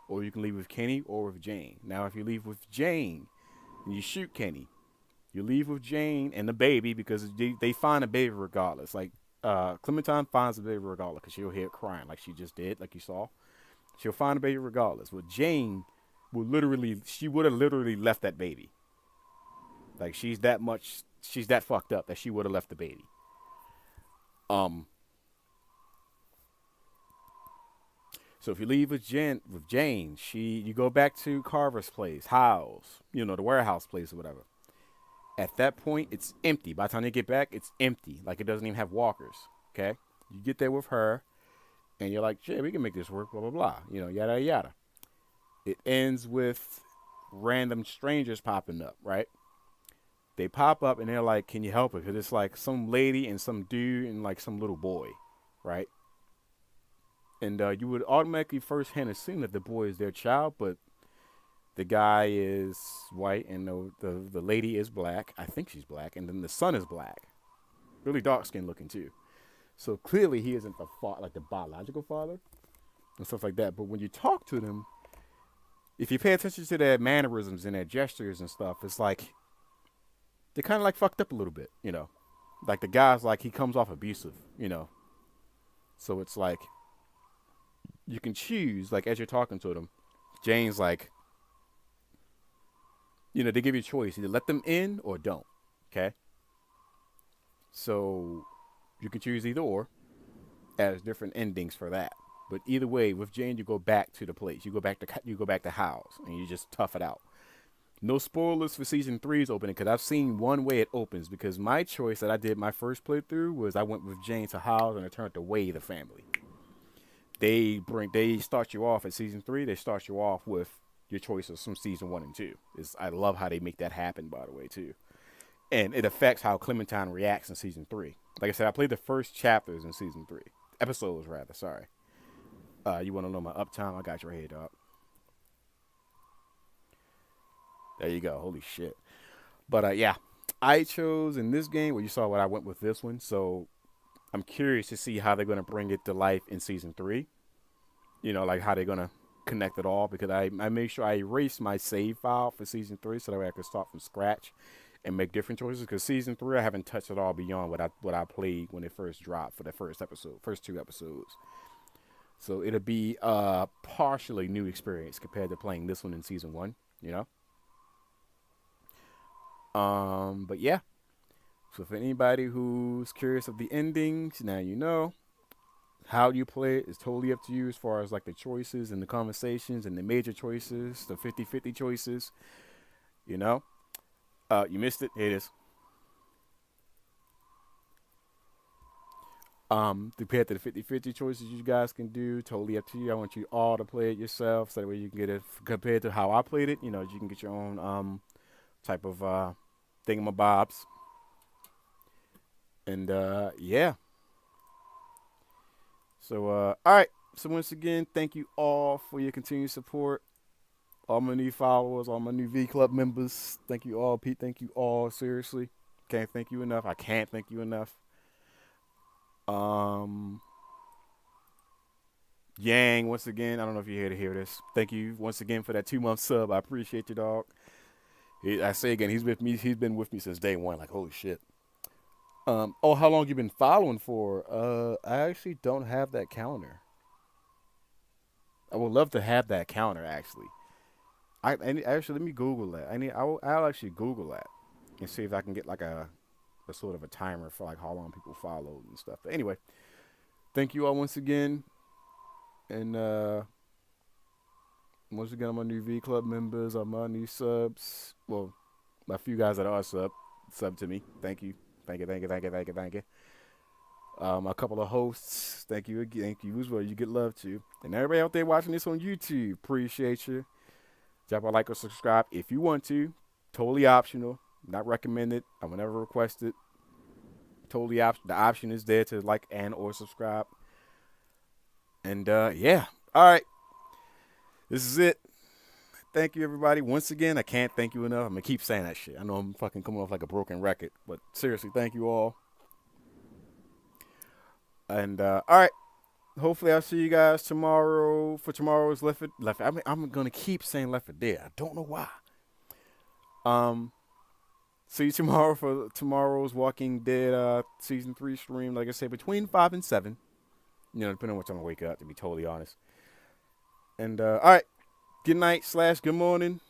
or you can leave with Kenny or with Jane. Now, if you leave with Jane and you shoot Kenny, you leave with Jane and the baby because they find a baby regardless. Like Clementine finds the baby regardless because she'll hear it crying like she just did, like you saw. She'll find the baby regardless. But Jane she would have literally left that baby. Like she's that fucked up that she would have left the baby. Um, so if you leave with Jane, you go back to Carver's place, House, the warehouse place or whatever. At that point, it's empty. By the time they get back, it's empty. Like it doesn't even have walkers. Okay, you get there with her, and you're like, shit, we can make this work. Blah blah blah. Yada yada. It ends with random strangers popping up, right? They pop up and they're like, "Can you help us?" Because it's like some lady and some dude and like some little boy, right? And you would automatically first hand assume that the boy is their child, but the guy is white and the lady is black. I think she's black, and then the son is black, really dark skinned looking too. So clearly he isn't like the biological father and stuff like that. But when you talk to them, if you pay attention to their mannerisms and their gestures and stuff, it's like they're kind of like fucked up a little bit. Like the guy's like he comes off abusive. So it's like you can choose like as you're talking to them. Jane's like, they give you a choice: either let them in or don't. Okay, so you can choose either or as different endings for that. But either way, with Jane, you go back to the place. You go back to House, and you just tough it out. No spoilers for season three's opening because I've seen one way it opens. Because my choice that I did my first playthrough was I went with Jane to House and I turned away the family. They start you off at season three. They start you off with your choices from season one and two. I love how they make that happen, by the way, too. And it affects how Clementine reacts in season three. Like I said, I played the first chapters in season three, episodes rather. Sorry. You want to know my uptime? I got your head up. There you go. Holy shit. But yeah, I chose in this game. Well, you saw what I went with this one, so I'm curious to see how they're gonna bring it to life in season three. Like how they're gonna connect it all because I made sure I erased my save file for season three so that way I could start from scratch and make different choices. Because season three, I haven't touched it all beyond what I played when it first dropped for the first two episodes. So it'll be a partially new experience compared to playing this one in season one. You know. But yeah. So for anybody who's curious of the endings, now you know. How you play it is totally up to you as far as like the choices and the conversations and the major choices, the 50-50 choices, you know. You missed it. Here it is. Compared to the 50-50 choices you guys can do, totally up to you. I want you all to play it yourself so that way you can get it compared to how I played it. You can get your own type of thingamabobs. And yeah. So all right. So once again, thank you all for your continued support. All my new followers, all my new V Club members. Thank you all, Pete. Thank you all. Seriously. Can't thank you enough. I can't thank you enough. Um Yang, once again, I don't know if you're here to hear this. Thank you once again for that 2 month sub. I appreciate you, dog. I say again, he's with me. He's been with me since day one. Like, holy shit. Oh, how long you been following for? I actually don't have that counter. I would love to have that counter actually. Actually let me Google that. I'll actually Google that and see if I can get like a sort of a timer for like how long people followed and stuff. But anyway, thank you all once again, and once again, I'm my new V Club members, all my new subs. Well, my few guys that are sub to me. Thank you, thank you, thank you, thank you, thank you, thank you. A couple of hosts, thank you again, thank you as well. You get love too, and everybody out there watching this on YouTube, appreciate you. Drop a like or subscribe if you want to. Totally optional, not recommended. I will never request it. Totally option. The option is there to like and or subscribe. And yeah, all right. This is it. Thank you, everybody. Once again, I can't thank you enough. I'm gonna keep saying that shit. I know I'm fucking coming off like a broken record, but seriously, thank you all. And all right. hopefully I'll see you guys tomorrow for tomorrow's Left. I mean, I'm gonna keep saying Left 4 Dead. I don't know why. Um, See you tomorrow for tomorrow's Walking Dead season 3 stream. Like I said, between 5 and 7. You know, depending on what time I wake up. To be totally honest. And all right, good night / good morning.